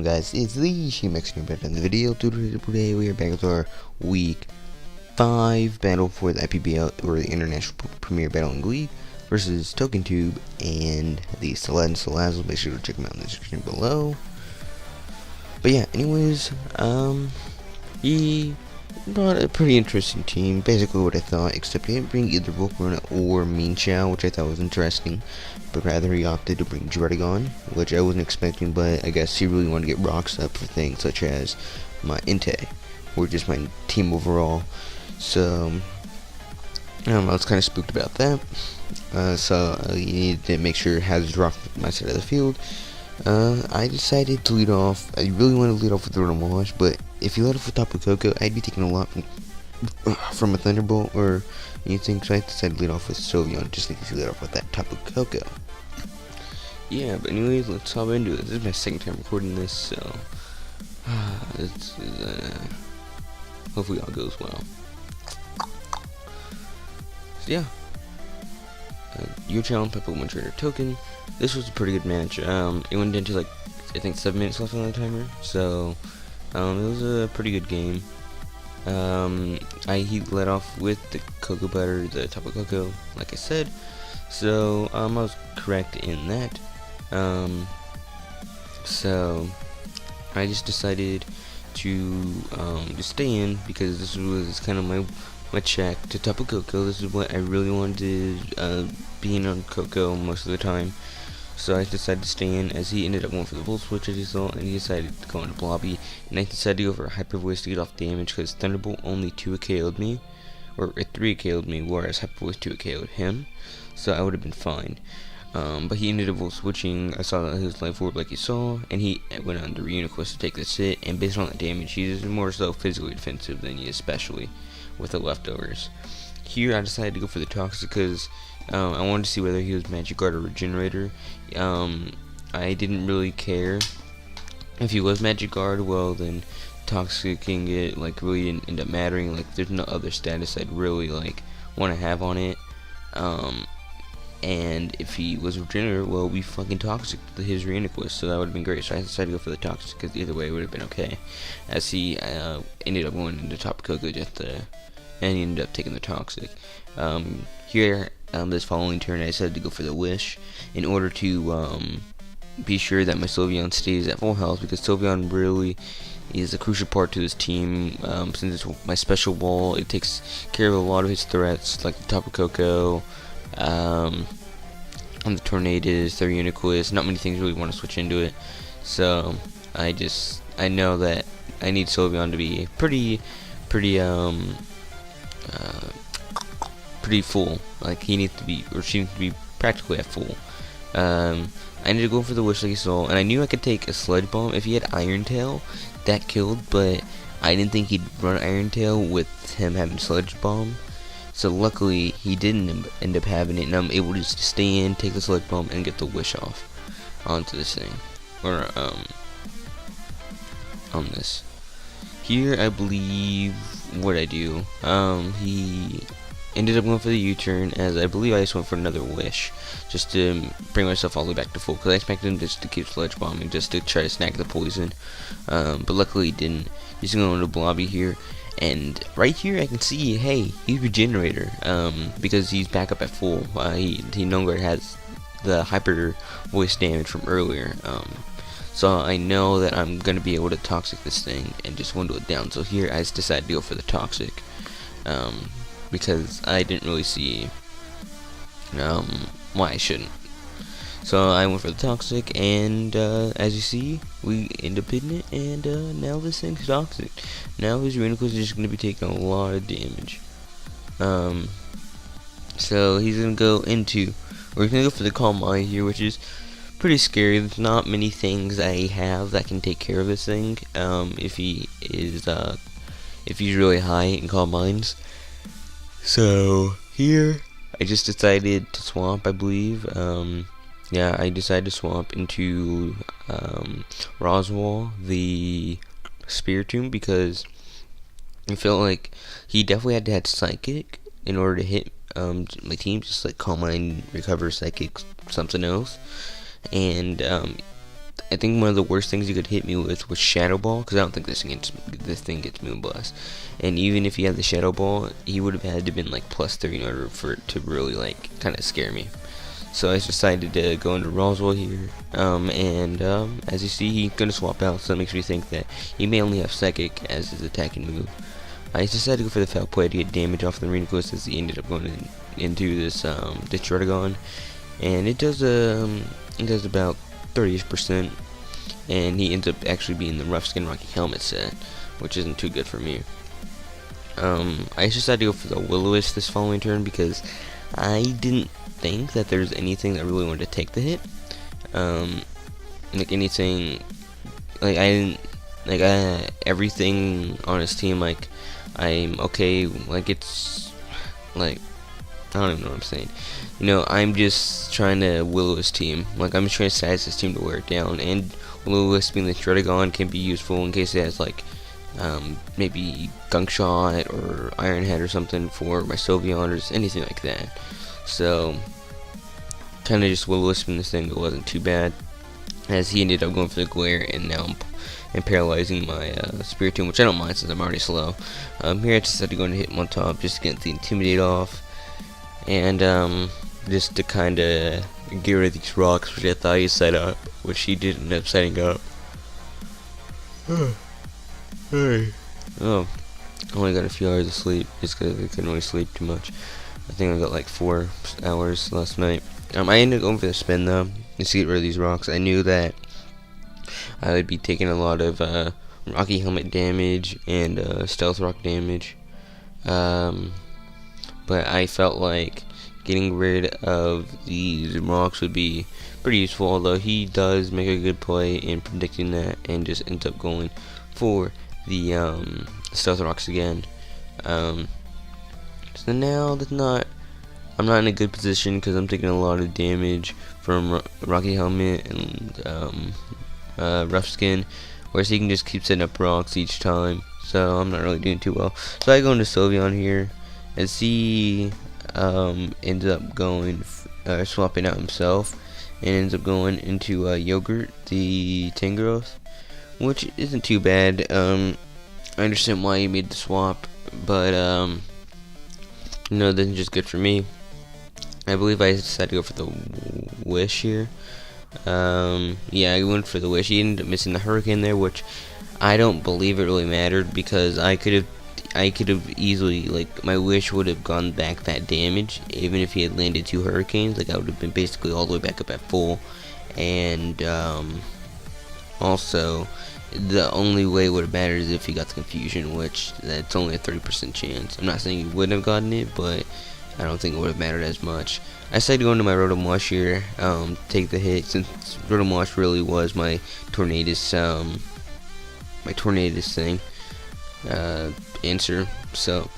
on, guys? It's the She-Mexican back in the video. Today we are back with our week 5 battle for the IPBL, or the International Premier Battling League, versus TokenTube and the Salazzles. Make sure to check them out in the description below. But yeah, anyways, he brought a pretty interesting team, basically what I thought, except he didn't bring either Volcarona or Mean Chow, which I thought was interesting, but rather he opted to bring Dredagon, which I wasn't expecting, but I guess he really wanted to get rocks up for things such as my Inte, or just my team overall. So I was kind of spooked about that, so he needed to make sure it has rock my side of the field. I decided to lead off. I really want to lead off with the Ramage, but if you let off with Tapu Koko, I'd be taking a lot from a Thunderbolt or anything, so I decided to lead off with Sylveon, just in case you lead off with that Tapu Koko. Yeah, but anyways, let's hop into it. This is my second time recording this, so hopefully all goes well. So yeah, your challenge Pokemon Trainer Token. This was a pretty good match. It went into like I think 7 minutes left on the timer, so it was a pretty good game. He led off with the Cocoa Butter, the Tapu Koko, like I said. So I was correct in that. So I just decided to just stay in because this was kind of my check to Tapu Koko. This is what I really wanted to be in on Koko most of the time. So I decided to stay in, as he ended up going for the Volt Switch, as you saw, and he decided to go into Blobby, and I decided to go for a Hyper Voice to get off damage, because Thunderbolt only 2-KO'd me, or 3-KO'd me, whereas Hyper Voice 2-KO'd him, so I would have been fine. But he ended up Volt Switching. I saw that his Life Orb, like you saw, and he went under Uniquest to take this hit, and based on that damage, he's more so physically defensive than he is specially, with the leftovers. Here I decided to go for the Toxic because I wanted to see whether he was Magic Guard or Regenerator. I didn't really care if he was Magic Guard. Well, then Toxic can get like really end up mattering. Like there's no other status I'd really like want to have on it. And if he was Regenerator, well, we fucking Toxic his Reaniquist, so that would have been great. So I decided to go for the Toxic because either way it would have been okay. As he ended up going into Tapu Koko and he ended up taking the Toxic. Here, this following turn, I decided to go for the Wish in order to be sure that my Sylveon stays at full health, because Sylveon really is a crucial part to this team. Since it's my special ball, it takes care of a lot of his threats, like the Tapu Koko, and the Tornadus, the Uniquest. Not many things really want to switch into it, so I know that I need Sylveon to be pretty full. Like he needs to be, or she needs to be practically at full. I ended up going for the Wish, like you saw, and I knew I could take a Sludge Bomb if he had Iron Tail. That killed, but I didn't think he'd run Iron Tail with him having Sludge Bomb. So luckily he didn't end up having it, and I'm able to just stay in, take the Sludge Bomb, and get the Wish off onto this thing, or on this. Here, I believe what I do. He ended up going for the U-turn, as I believe I just went for another Wish, just to bring myself all the way back to full, because I expected him just to keep Sludge Bombing, just to try to snag the poison. But luckily he didn't. He's going to Blobby here, and right here I can see, hey, he's Regenerator, because he's back up at full. He no longer has the Hyper Voice damage from earlier. So I know that I'm going to be able to Toxic this thing and just dwindle it down. So here I just decided to go for the Toxic, because I didn't really see why I shouldn't. So I went for the Toxic, and as you see, we end up hitting it, and now this thing's Toxic. Now his Reaniquest is just going to be taking a lot of damage. So he's going to go into, we're going to go for the Calm Eye here, which is pretty scary. There's not many things I have that can take care of this thing. If he's really high in Calm Minds. So here I just decided to swap, I believe. Yeah, I decided to swap into Roswell, the Spiritomb, because I felt like he definitely had to have Psychic in order to hit my team, just like Calm Mind, Recover, Psychic, something else. And I think one of the worst things he could hit me with was Shadow Ball, because I don't think this thing gets Moonblast. And even if he had the Shadow Ball, he would have had to been like +3 in order for it to really like kind of scare me. So I decided to go into Roswell here, as you see, he's gonna swap out, so that makes me think that he may only have Psychic as his attacking move. I decided to go for the foul play to get damage off the Marine Quest, as he ended up going into this Detriticon, and it does about 30%, and he ends up actually being the Rough Skin Rocky Helmet set, which isn't too good for me. I decided to go for the Will-O-Wisp this following turn because I didn't think that there's anything that really wanted to take the hit. Like anything, like I didn't, like everything on his team, like I'm okay, like it's, like, I don't even know what I'm saying. You know, I'm just trying to Will-O-Wisp team. Like, I'm just trying to size this team to wear it down. And Will-O-Wisp being the Stratagon can be useful in case it has, like, maybe Gunk Shot or Iron Head or something for my Sylveon or just anything like that. So, kind of just Will-O-Wisping this thing that wasn't too bad, as he ended up going for the Glare, and now I'm paralyzing my Spiritomb, which I don't mind since I'm already slow. Here I just had to go and hit him on top just to get the Intimidate off, and just to kind of get rid of these rocks, which I thought he set up, which he did end up setting up. Hey. Oh, I only got a few hours of sleep just because I couldn't really sleep too much. I think I got like 4 hours last night. I ended up going for the spin though, just to get rid of these rocks. I knew that I would be taking a lot of Rocky Helmet damage and Stealth Rock damage, but I felt like getting rid of these rocks would be pretty useful, although he does make a good play in predicting that and just ends up going for the Stealth Rocks again. So now I'm not in a good position because I'm taking a lot of damage from Rocky Helmet and Rough Skin, whereas he can just keep setting up rocks each time, so I'm not really doing too well. So I go into Sylveon here, as he ends up going swapping out himself, and ends up going into Yogurt, the Tangrowth, which isn't too bad. I understand why he made the swap, but no, that's just good for me. I believe I decided to go for the Wish here. Yeah, I went for the Wish. He ended up missing the Hurricane there, which I don't believe it really mattered, because I could have easily, like, my Wish would have gone back that damage even if he had landed 2 Hurricanes. Like, I would have been basically all the way back up at full, and also the only way it would have mattered is if he got the Confusion, which that's only a 30% chance. I'm not saying he wouldn't have gotten it, but I don't think it would have mattered as much. I decided to go into my Rotom-Wash here, take the hit, since Rotom-Wash really was my Tornadus thing, answer. So,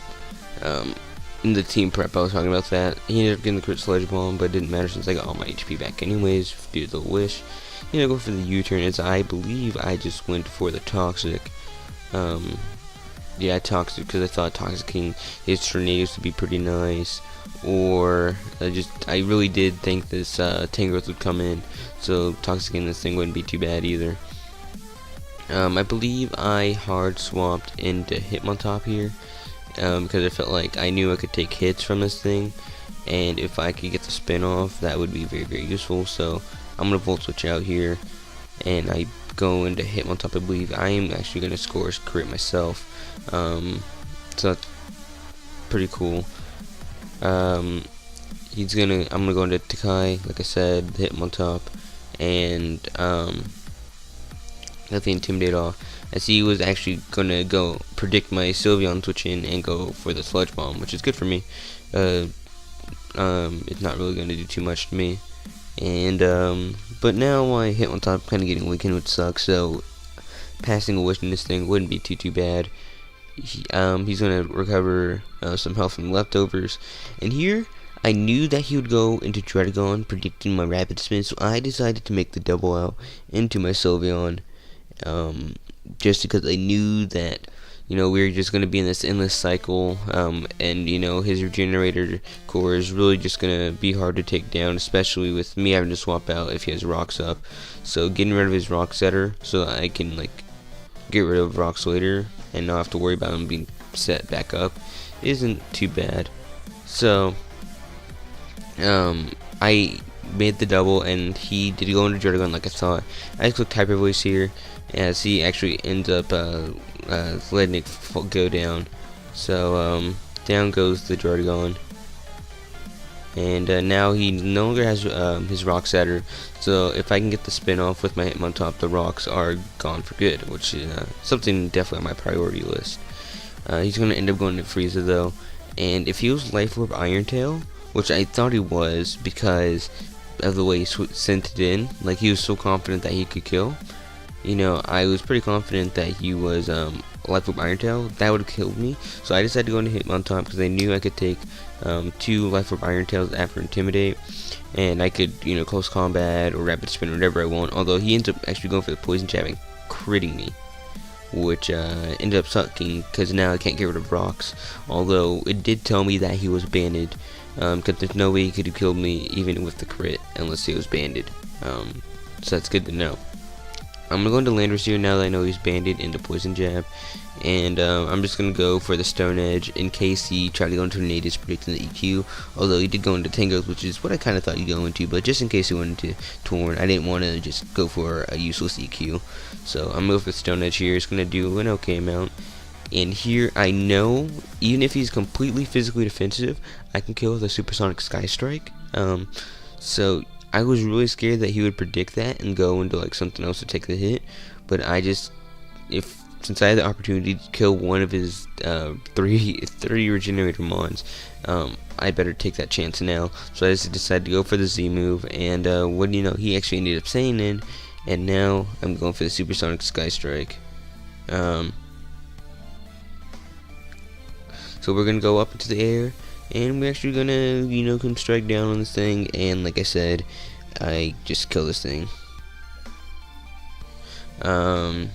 in the team prep, I was talking about that. He ended up getting the crit Sludge Bomb, but it didn't matter since I got all my HP back anyways due to the Wish. You know, go for the U-turn, as I believe I just went for the Toxic. Yeah, Toxic, because I thought Toxicking his Tornadoes would be pretty nice. Or I really did think this Tangrowth would come in, so Toxicking this thing wouldn't be too bad either. I believe I hard swapped into Hitmontop here, because I felt like I knew I could take hits from this thing, and if I could get the spin off, that would be very, very useful. So I'm gonna Volt Switch out here, and I go into Hitmontop. I believe I am actually gonna score a crit myself, so that's pretty cool. I'm gonna go into Takai, like I said, Hitmontop, and let the Intimidate off, as he was actually gonna go predict my Sylveon switch in and go for the Sludge Bomb, which is good for me. It's not really gonna do too much to me, and but now my Hitmontop kind of getting weakened, which sucks. So passing a Wish in this thing wouldn't be too bad. He's gonna recover some health from leftovers, and here I knew that he would go into Dredagon, predicting my Rapid Spin, so I decided to make the double out into my Sylveon, just because I knew that we're just going to be in this endless cycle, and his regenerator core is really just going to be hard to take down, especially with me having to swap out if he has rocks up. So getting rid of his rock setter so that I can get rid of rocks later and not have to worry about him being set back up isn't too bad. So I made the double, and he did go into Jordan like I thought. I just clicked Hyper Voice here, as he actually ends up letting it go down. So down goes the Jordan, and now he no longer has his rock setter. So if I can get the spin off with my hit on top, the rocks are gone for good, which is something definitely on my priority list. He's going to end up going to Frieza though, and if he was Life Orb Iron Tail, which I thought he was because of the way he sent it in, he was so confident that he could kill. I was pretty confident that he was Life Orb Iron Tail. That would have killed me. So I decided to go into hit on top because I knew I could take 2 Life Orb Iron Tails after Intimidate, and I could close combat or rapid spin or whatever I want. Although he ends up actually going for the poison jab and critting me, which ended up sucking because now I can't get rid of rocks. Although it did tell me that he was banded, because there's no way he could have killed me even with the crit unless he was banded. So that's good to know. I'm gonna go into Landers here now that I know he's banded into Poison Jab, and I'm just gonna go for the Stone Edge in case he tried to go into Natives predicting the EQ. Although he did go into Tangos, which is what I kind of thought he'd go into, but just in case he went into Torn, I didn't want to just go for a useless EQ. So I'm gonna go for Stone Edge here. It's gonna do an okay amount. And here I know, even if he's completely physically defensive, I can kill with a Supersonic Sky Strike. So I was really scared that he would predict that and go into something else to take the hit. But since I had the opportunity to kill one of his three regenerator mons, I better take that chance now. So I just decided to go for the Z move, and what do you know, he actually ended up staying in, and now I'm going for the Supersonic Sky Strike. So we're gonna go up into the air, and we're actually gonna come strike down on this thing, and like I said, I just kill this thing. So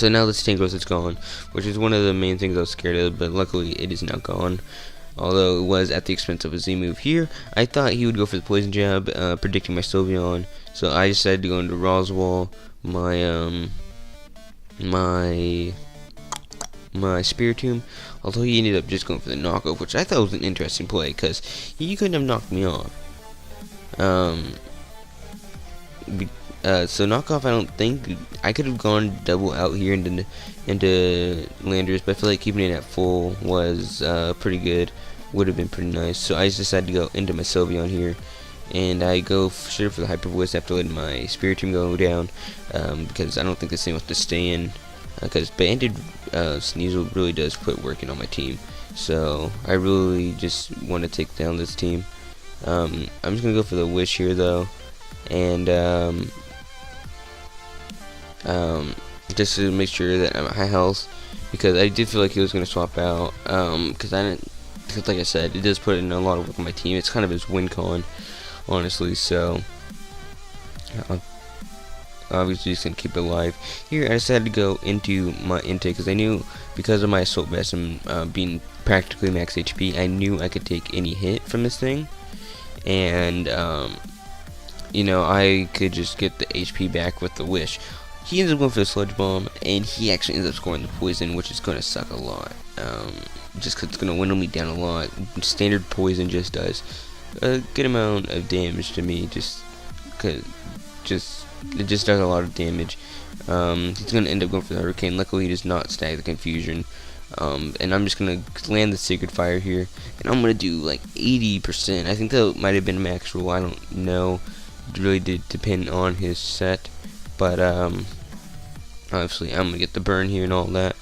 now this Tangos is gone, which is one of the main things I was scared of, but luckily it is now gone. Although it was at the expense of a Z move here. I thought he would go for the Poison Jab, predicting my Sylveon, so I decided to go into Roswell, my Spiritomb, although he ended up just going for the knockoff, which I thought was an interesting play because he couldn't have knocked me off. So knockoff, I don't think I could have gone double out here into Landers, but I feel like keeping it at full was pretty good. Would have been pretty nice. So I just decided to go into my Sylveon here, and I go straight for the Hyper Voice after letting my Spiritomb go down, because I don't think this thing wants to stay in. Because banded Sneasel really does put work in on my team, so I really just want to take down this team. I'm just gonna go for the Wish here though, and just to make sure that I'm at high health, because I did feel like he was gonna swap out. Because like I said, it does put in a lot of work on my team. It's kind of his win con, honestly. So obviously just gonna keep it alive. Here I decided to go into my intake because I knew, because of my assault vest and being practically max HP, I knew I could take any hit from this thing, and I could just get the HP back with the Wish. He ends up going for the Sludge Bomb, and he actually ends up scoring the poison, which is gonna suck a lot. Just because it's gonna winnow me down a lot. Standard poison just does a good amount of damage to me, it just does a lot of damage. He's going to end up going for the Hurricane. Luckily he does not stag the Confusion. And I'm just going to land the Sacred Fire here, and I'm going to do 80%. I think that might have been a max rule, I don't know. It really did depend on his set, but obviously I'm going to get the burn here and all that.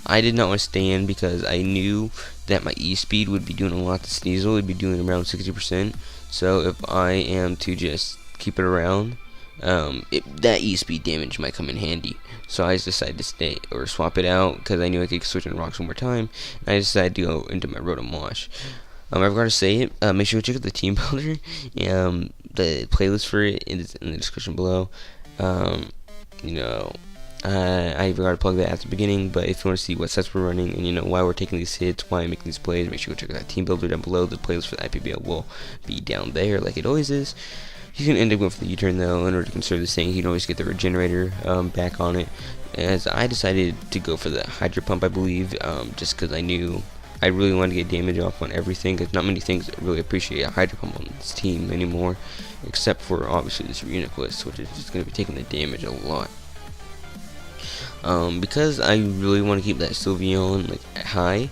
I did not want to stand because I knew that my E-Speed would be doing a lot to Sneasel. It would be doing around 60%. So if I am to just keep it around, that E-Speed damage might come in handy. So I just decided to stay or swap it out because I knew I could switch on rocks one more time, and I decided to go into my Rotomosh. I forgot to say it. Make sure to check out the team builder. The playlist for it is in the description below. I forgot to plug that at the beginning, but if you want to see what sets we're running and why we're taking these hits, why I'm making these plays, make sure to check out that team builder down below. The playlist for the IPBL will be down there like it always is. You can end up going for the U-turn though in order to conserve this thing. You can always get the regenerator back on it. As I decided to go for the Hydro Pump, I believe, just because I knew I really wanted to get damage off on everything, because not many things really appreciate a Hydro Pump on this team anymore, except for obviously this Reuniclus, which is just going to be taking the damage a lot. Because I really want to keep that Sylveon like high,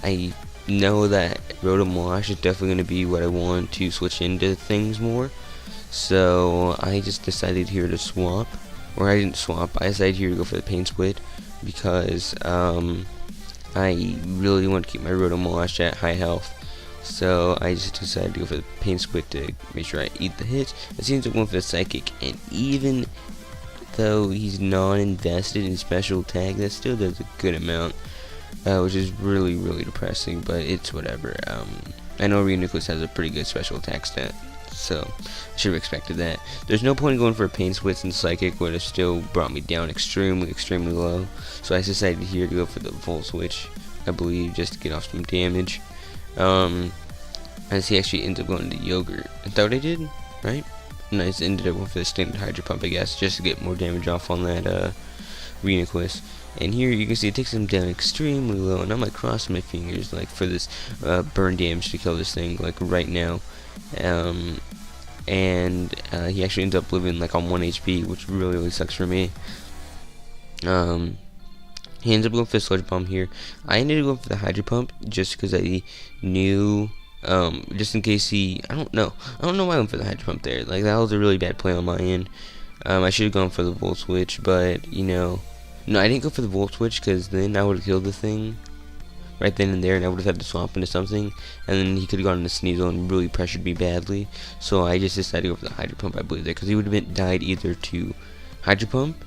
I know that Rotom Wash is definitely going to be what I want to switch into things more. So I just decided here to swap, or I didn't swap, I decided here to go for the Pain Split, because I really want to keep my Rotom Wash at high health. So I just decided to go for the Pain Split to make sure I eat the hits. It seems like going for the Psychic, and even though he's non-invested in special attack, that still does a good amount, which is really depressing, but it's whatever. I know Reuniclus has a pretty good special attack stat, so I should have expected that. There's no point in going for a Pain Split since Psychic would have still brought me down extremely low, so I decided here to go for the Volt Switch, I believe, just to get off some damage. As he actually ends up going to Yogurt. Is that what I did? Right? And I just ended up going for the standard Hydro Pump, I guess, just to get more damage off on that Reuniclus. And here you can see it takes him down extremely low, and I'm like crossing my fingers like for this burn damage to kill this thing like right now. And he actually ends up living like on 1 HP, which really sucks for me. He ends up going for the Sludge Bomb here. I ended up going for the Hydro Pump just because I knew, just in case I don't know why I went for the Hydro Pump there. Like, that was a really bad play on my end. I should have gone for the Volt Switch, but no, I didn't go for the Volt Switch because then I would have killed the thing right then and there, and I would have had to swap into something, and then he could have gone into Sneasel and really pressured me badly. So I just decided to go for the Hydro Pump, I believe, there, because he would have died either to Hydro Pump,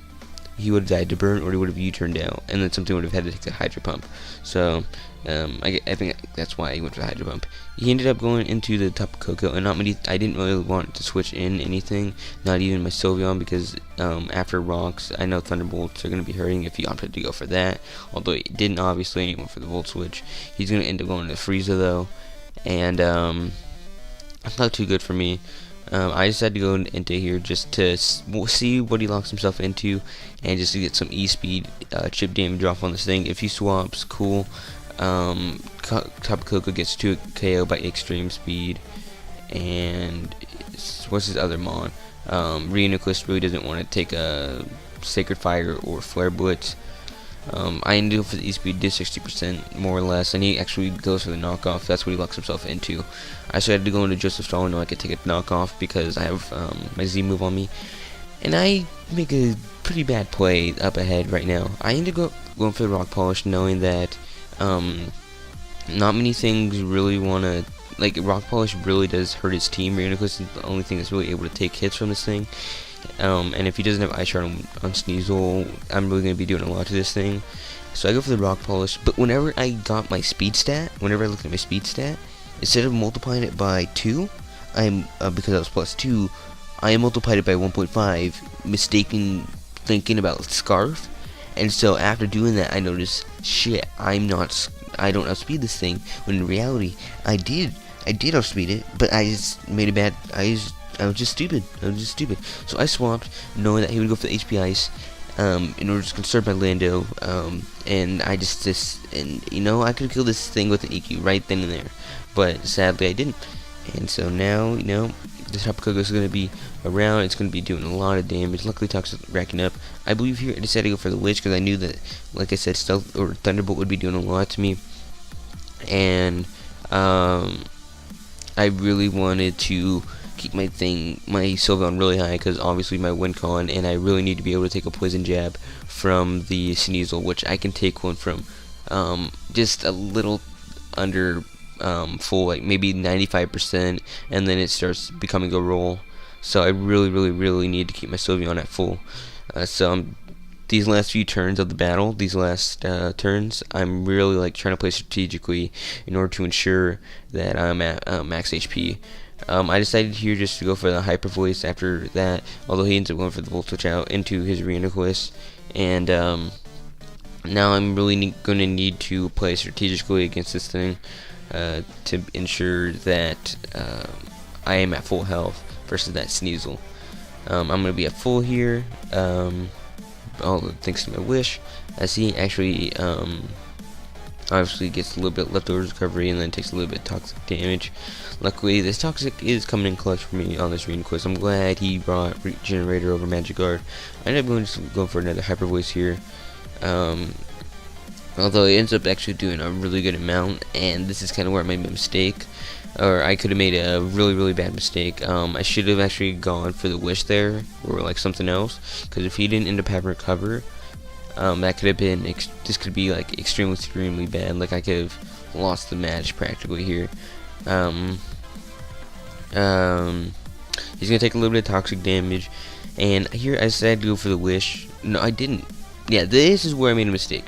he would have died to burn, or he would have U-turned out, and then something would have had to take the Hydro Pump. So I think that's why he went for the Hydro Pump. He ended up going into the Tapu Koko, and I didn't really want to switch in anything, not even my Sylveon, because after Rocks, I know Thunderbolts are going to be hurting if he opted to go for that, although he didn't obviously, and he went for the Volt Switch. He's going to end up going to Frieza though, and that's not too good for me. I decided to go into here just to see what he locks himself into, and just to get some E-Speed chip damage off on this thing. If he swaps, cool. Tapu Koko gets 2 KO by Extreme Speed, and what's his other mon? Reuniclus really doesn't want to take a Sacred Fire or Flare Blitz. I ended up for the E-Speed, did 60% more or less, and he actually goes for the knockoff. That's what he locks himself into. I decided to go into Joseph Stalin so I could take a knockoff because I have my Z move on me, and I make a pretty bad play up ahead right now. I ended up going for the Rock Polish, knowing that not many things really want to, like, Rock Polish really does hurt his team. Reuniclus is the only thing that's really able to take hits from this thing. And if he doesn't have Ice Shard on Sneasel, I'm really going to be doing a lot to this thing. So I go for the Rock Polish, but whenever I got my speed stat, whenever I looked at my speed stat, instead of multiplying it by 2, because I was plus 2, I multiplied it by 1.5, mistaken thinking about Scarf. And so after doing that, I noticed, shit, I don't outspeed this thing, when in reality, I did outspeed it, but I just made a bad, I was just stupid. So I swapped, knowing that he would go for the HP Ice, in order to conserve my Lando, and I I could kill this thing with an EQ right then and there, but sadly I didn't. And so now, this Tapu Koko is going to be around, it's going to be doing a lot of damage. Luckily Toxic racking up. I believe here I decided to go for the Witch because I knew that, like I said, Stealth or Thunderbolt would be doing a lot to me, and I really wanted to keep my Sylveon really high, because obviously my win con, and I really need to be able to take a Poison Jab from the Sneasel, which I can take one from just a little under full, like maybe 95%, and then it starts becoming a roll. So I really need to keep my Sylveon at full. These last few turns of the battle, these last turns, I'm really trying to play strategically in order to ensure that I'm at max HP. I decided here just to go for the Hyper Voice after that, although he ends up going for the Volt Switch out into his Reuniclus, and now I'm really going to need to play strategically against this thing to ensure that I am at full health versus that Sneasel. I'm going to be at full here, all thanks to my wish, as he actually obviously gets a little bit leftover recovery and then takes a little bit of toxic damage. Luckily, this toxic is coming in clutch for me on this reading quest. I'm glad he brought Regenerator over Magic Guard. I ended up going for another Hyper Voice here. Although it ends up actually doing a really good amount, and this is kind of where I made a mistake, or I could have made a really bad mistake. I should have actually gone for the wish there, or like something else, because if he didn't end up having recover, that could have been, this could be like extremely bad. Like I could have lost the match practically here. He's gonna take a little bit of toxic damage, and here I decided to go for the wish. No, I didn't. Yeah, this is where I made a mistake.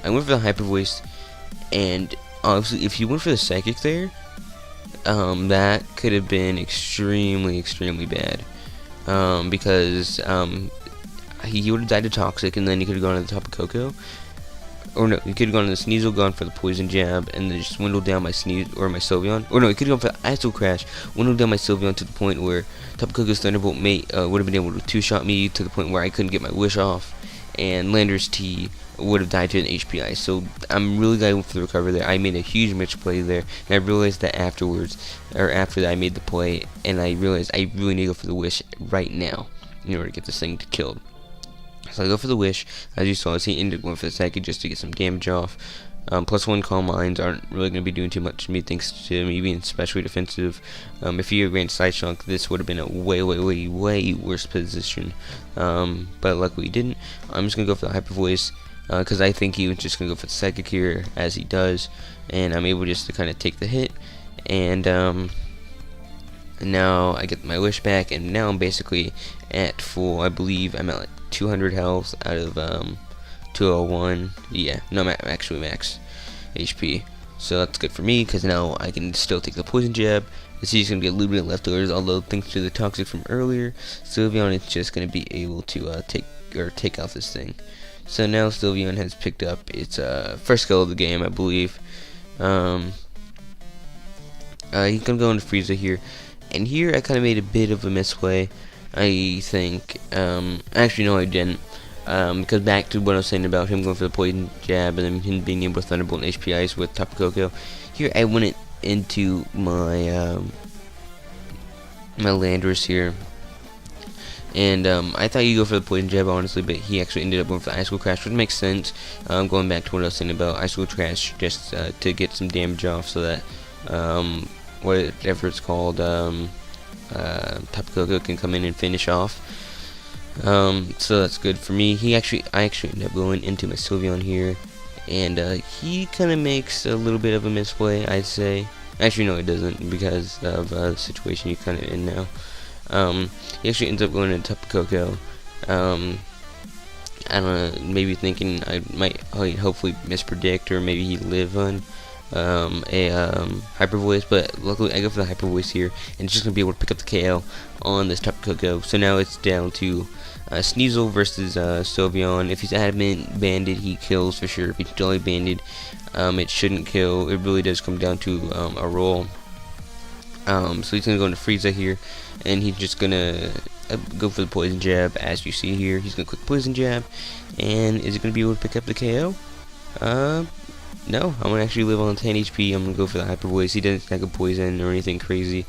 I went for the Hyper Voice, and obviously if you went for the Psychic there, that could have been extremely bad, because he would have died to Toxic, and then he could have gone to the top of Coco. Or no, he could have gone to the Sneasel, gone for the Poison Jab, and then just dwindled down my Sneasel or my Sylveon. Or no, he could have gone for the Iso Crash, dwindled down my Sylveon to the point where Tapu Koko's Thunderbolt would have been able to two-shot me to the point where I couldn't get my wish off, and Lander's T would have died to an HPI. So I'm really glad I went for the recovery there. I made a huge misplay there, and I realized that afterwards, or after that I made the play, and I realized I really need to go for the wish right now in order to get this thing killed. So I go for the wish. As you saw, he ended up going for the Psychic just to get some damage off. +1 Calm Minds aren't really going to be doing too much to me, thanks to me being especially defensive. If he ran Side Shock, this would have been a way worse position. But luckily he didn't. I'm just going to go for the Hyper Voice, because I think he was just going to go for the Psychic here, as he does. And I'm able just to kind of take the hit. And now I get my wish back, and now I'm basically at full. I believe I'm at like 200 health out of 201. Yeah, no, actually max HP. So that's good for me, because now I can still take the Poison Jab. He's going to get a little bit of leftovers, although thanks to the Toxic from earlier, Sylveon is just going to be able to take out this thing. So now Sylveon has picked up its first kill of the game, I believe. He's going to go into Frieza here. And here I kind of made a bit of a misplay, I think. Actually, no, I didn't. Because back to what I was saying about him going for the Poison Jab and then him being able to Thunderbolt and HPIs with Tapu Koko. Here I went into my my Landorus here. And I thought you'd go for the Poison Jab, honestly, but he actually ended up going for the Ice Cold Crash, which makes sense. Going back to what I was saying about Ice Cold Crash, just to get some damage off so that whatever it's called, Tapu Koko can come in and finish off. So that's good for me. I actually ended up going into my Sylveon here, and he kind of makes a little bit of a misplay, I'd say. Actually, no, it doesn't, because of the situation he's kind of in now. He actually ends up going into Tapu Koko. I don't know, maybe thinking I might hopefully mispredict, or maybe he'd live on a Hyper Voice, but luckily I go for the Hyper Voice here, and it's just going to be able to pick up the KO on this Tapu Koko. So now it's down to Sneasel versus Sylveon. If he's adamant banded, he kills for sure. If he's jolly banded, it shouldn't kill. It really does come down to a roll. So he's going to go into Frieza here, and he's just going to go for the Poison Jab, as you see here. He's going to click Poison Jab, and is it going to be able to pick up the KO? No, I'm going to actually live on 10 HP. I'm going to go for the Hyper Voice. He doesn't stack a poison or anything crazy,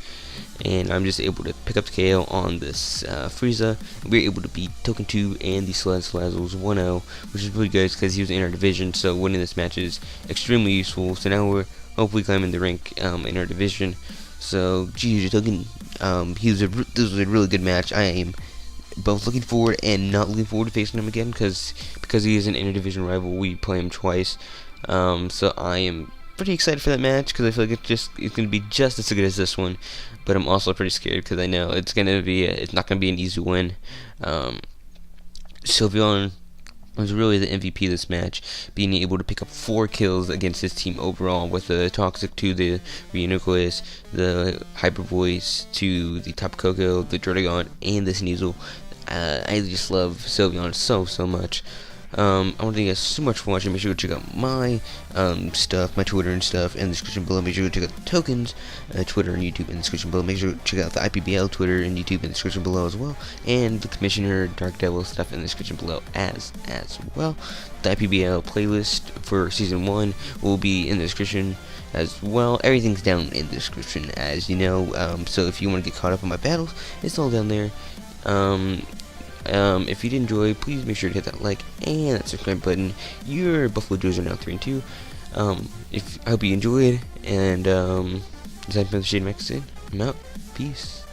and I'm just able to pick up the KO on this Frieza. We're able to beat Token 2 and the Salazzles 1-0, which is really good because he was in our division, so winning this match is extremely useful. So now we're hopefully climbing the rank in our division. So, GG Token, this was a really good match. I am both looking forward and not looking forward to facing him again, because he is an interdivision rival. We play him twice. So I am pretty excited for that match, because I feel like it's going to be just as good as this one. But I'm also pretty scared, because I know it's not going to be an easy win. Sylveon was really the MVP of this match, being able to pick up 4 kills against his team overall, with the Toxic to the Reuniclus, the Hyper Voice to the Tapu Koko, the Dragon, and the Sneasel. I just love Sylveon so much. I want to thank you guys so much for watching. Make sure to check out my stuff, my Twitter and stuff in the description below. Make sure to check out the tokens, Twitter and YouTube in the description below. Make sure to check out the IPBL Twitter and YouTube in the description below as well. And the Commissioner, Dark Devil stuff in the description below as well. The IPBL playlist for Season 1 will be in the description as well. Everything's down in the description, as you know. So if you want to get caught up on my battles, it's all down there. If you did enjoy, please make sure to hit that like and that subscribe button. Your Buffalo Joes are now 3-2. I hope you enjoyed, and this has been the Shade Magazine. I'm out. Peace.